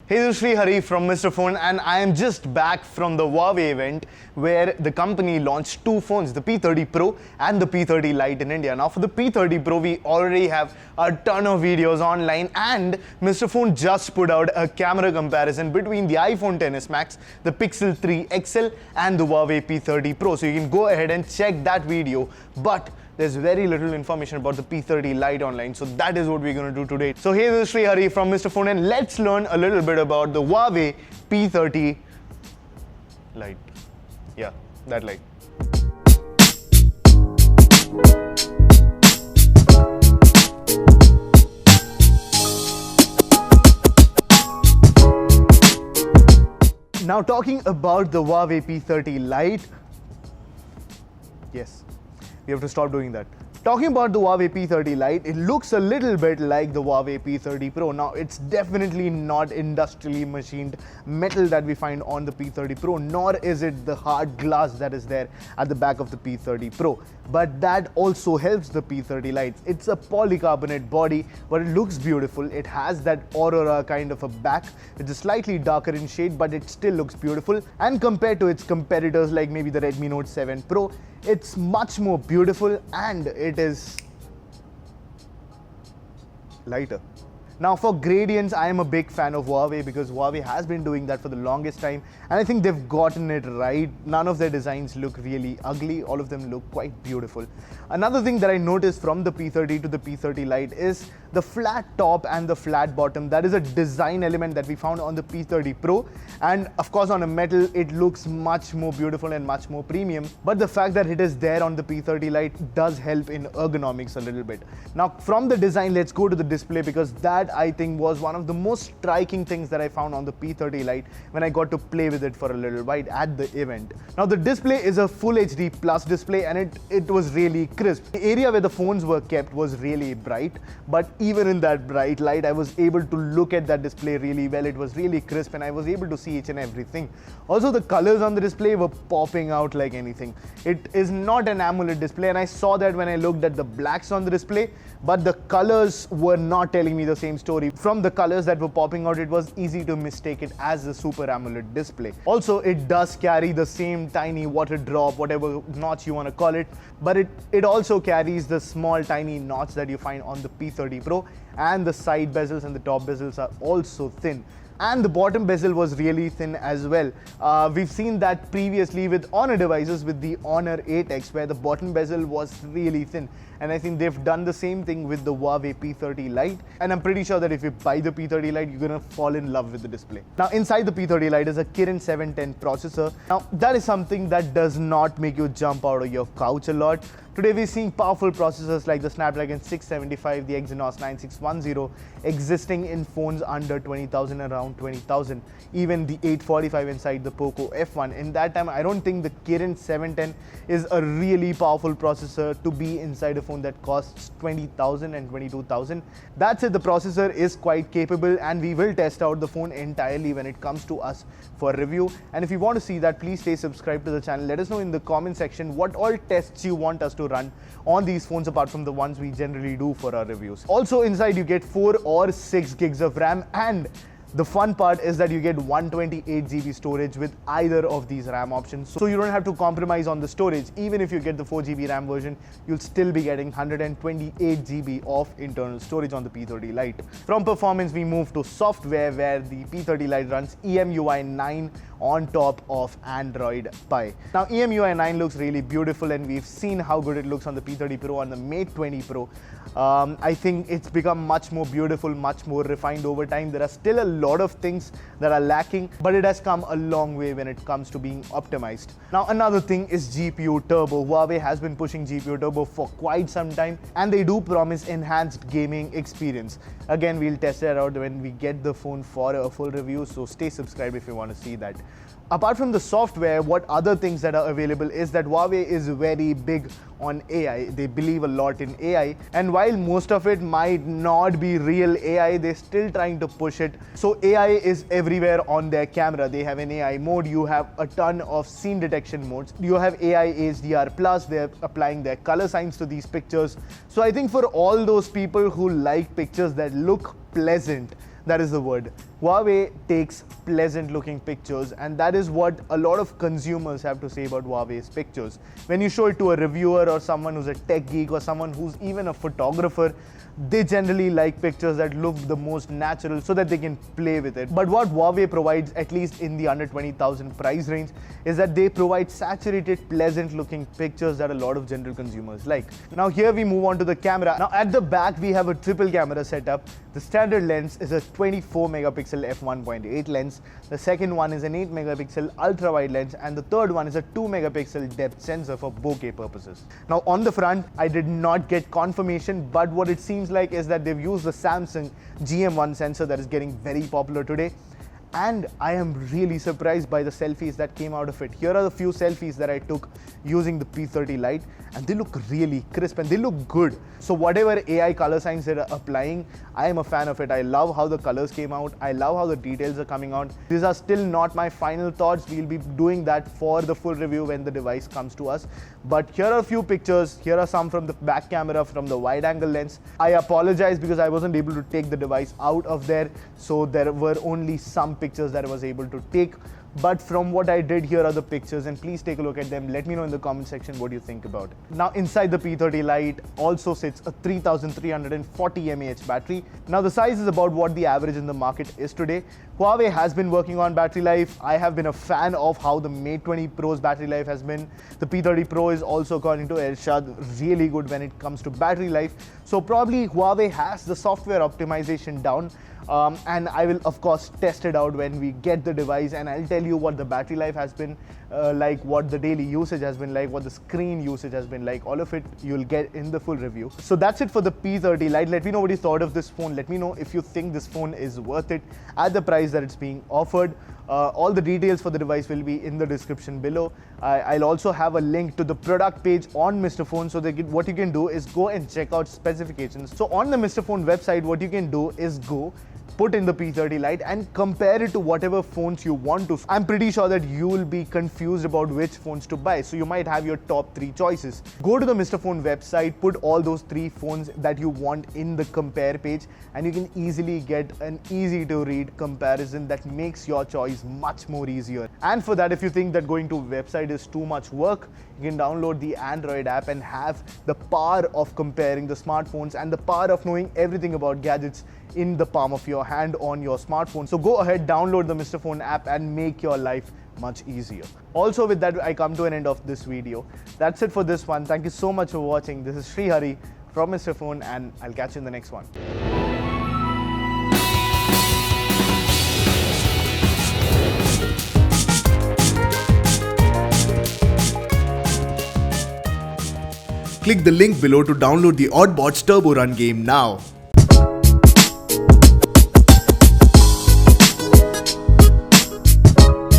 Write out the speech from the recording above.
Hey, this is Sreehari from Mr. Phone, and I am just back from the Huawei event where the company launched two phones, the P30 Pro and the P30 Lite in India. Now for the P30 Pro, we already have a ton of videos online, and Mr. Phone just put out a camera comparison between the iPhone XS Max, the Pixel 3 XL and the Huawei P30 Pro. So you can go ahead and check that video, but there's very little information about the P30 Lite online, so that is what we're going to do today. So hey, this is Sreehari from Mr. Phone, and let's learn a little bit about the Huawei P30 Lite. Yeah, that light. Now talking about the Huawei P30 Lite, yes, we have to stop doing that. Talking about the Huawei P30 Lite, it looks a little bit like the Huawei P30 Pro. Now, it's definitely not industrially machined metal that we find on the P30 Pro, nor is it the hard glass that is there at the back of the P30 Pro. But that also helps the P30 Lite. It's a polycarbonate body, but it looks beautiful. It has that aurora kind of a back, which is slightly darker in shade, but it still looks beautiful. And compared to its competitors like maybe the Redmi Note 7 Pro, it's much more beautiful and it is lighter. Now for gradients, I am a big fan of Huawei because Huawei has been doing that for the longest time, and I think they've gotten it right. None of their designs look really ugly, all of them look quite beautiful. Another thing that I noticed from the P30 to the P30 Lite is the flat top and the flat bottom. That is a design element that we found on the P30 Pro, and of course on a metal it looks much more beautiful and much more premium, but the fact that it is there on the P30 Lite does help in ergonomics a little bit. Now from the design, let's go to the display, because that I think was one of the most striking things that I found on the P30 Lite when I got to play with it for a little while at the event. Now the display is a Full HD Plus display, and it was really crisp. The area where the phones were kept was really bright, but even in that bright light I was able to look at that display really well. It was really crisp and I was able to see each and everything. Also the colors on the display were popping out like anything. It is not an AMOLED display, and I saw that when I looked at the blacks on the display, but the colors were not telling me the same story. From the colors that were popping out, it was easy to mistake it as a Super AMOLED display. Also, it does carry the same tiny water drop, whatever notch you want to call it, but it also carries the small tiny notch that you find on the P30 Pro, and the side bezels and the top bezels are also thin. And the bottom bezel was really thin as well. We've seen that previously with Honor devices, with the Honor 8X, where the bottom bezel was really thin. And I think they've done the same thing with the Huawei P30 Lite. And I'm pretty sure that if you buy the P30 Lite, you're gonna fall in love with the display. Now inside the P30 Lite is a Kirin 710 processor. Now that is something that does not make you jump out of your couch a lot. Today we're seeing powerful processors like the Snapdragon 675, the Exynos 9610 existing in phones under 20,000, around 20,000. Even the 845 inside the Poco F1. In that time, I don't think the Kirin 710 is a really powerful processor to be inside a phone that costs 20,000 and 22,000. That said, the processor is quite capable, and we will test out the phone entirely when it comes to us for review. And if you want to see that, please stay subscribed to the channel. Let us know in the comment section what all tests you want us to run on these phones apart from the ones we generally do for our reviews. Also inside you get 4 or 6 gigs of RAM, and the fun part is that you get 128GB storage with either of these RAM options. So you don't have to compromise on the storage. Even if you get the 4GB RAM version, you'll still be getting 128GB of internal storage on the P30 Lite. From performance, we move to software, where the P30 Lite runs EMUI 9 on top of Android Pie. Now EMUI 9 looks really beautiful, and we've seen how good it looks on the P30 Pro and the Mate 20 Pro. I think it's become much more beautiful, much more refined over time. There are still a lot of things that are lacking, but it has come a long way when it comes to being optimized. Now another thing is GPU Turbo. Huawei has been pushing GPU Turbo for quite some time, and they do promise enhanced gaming experience. Again, we'll test that out when we get the phone for a full review, so stay subscribed if you want to see that. Apart from the software, what other things that are available is that Huawei is very big on AI. They believe a lot in AI, and while most of it might not be real AI, they're still trying to push it. So AI is everywhere on their camera. They have an AI mode, you have a ton of scene detection modes, you have AI HDR+, they're applying their color science to these pictures. So I think for all those people who like pictures that look pleasant, That is the word. Huawei takes pleasant looking pictures, and that is what a lot of consumers have to say about Huawei's pictures. When you show it to a reviewer or someone who's a tech geek or someone who's even a photographer, they generally like pictures that look the most natural so that they can play with it. But what Huawei provides, at least in the under 20,000 price range, is that they provide saturated, pleasant looking pictures that a lot of general consumers like. Now here we move on to the camera. Now at the back we have a triple camera setup. The standard lens is a 24 megapixel f1.8 lens. The second one is an 8 megapixel ultra wide lens, and the third one is a 2 megapixel depth sensor for bokeh purposes. Now on the front, I did not get confirmation, but what it seems like is that they've used the Samsung GM1 sensor that is getting very popular today. And I am really surprised by the selfies that came out of it. Here are the few selfies that I took using the P30 Lite, and they look really crisp and they look good. So whatever AI color science they're applying, I am a fan of it. I love how the colors came out. I love how the details are coming out. These are still not my final thoughts. We'll be doing that for the full review when the device comes to us. But here are a few pictures. Here are some from the back camera, from the wide angle lens. I apologize because I wasn't able to take the device out of there, so there were only some pictures that I was able to take. But from what I did, here are the pictures, and please take a look at them. Let me know in the comment section what you think about it. Now inside the P30 Lite also sits a 3340 mAh battery. Now the size is about what the average in the market is today. Huawei has been working on battery life. I have been a fan of how the Mate 20 Pro's battery life has been. The P30 Pro is also, according to Ershad, really good when it comes to battery life. So probably Huawei has the software optimization down. And I will of course test it out when we get the device, and I'll tell you what the battery life has been like, what the daily usage has been like, what the screen usage has been like. All of it you'll get in the full review. So that's it for the P30 Lite. Let me know what you thought of this phone. Let me know if you think this phone is worth it at the price that it's being offered. All the details for the device will be in the description below. I'll also have a link to the product page on Mr. Phone, so that what you can do is go and check out specifications. So on the Mr. Phone website, what you can do is go put in the P30 Lite and compare it to whatever phones you want to. I'm pretty sure that you will be confused about which phones to buy, so you might have your top 3 choices. Go to the Mr. Phone website, put all those 3 phones that you want in the compare page, and you can easily get an easy to read comparison that makes your choice much more easier. And for that, if you think that going to a website is too much work, you can download the Android app and have the power of comparing the smartphones and the power of knowing everything about gadgets in the palm of your hand on your smartphone. So go ahead, download the Mr. Phone app and make your life much easier. Also with that, I come to an end of this video. That's it for this one. Thank you so much for watching. This is Sreehari from Mr. Phone, and I'll catch you in the next one. Click the link below to download the Oddbots Turbo Run game now.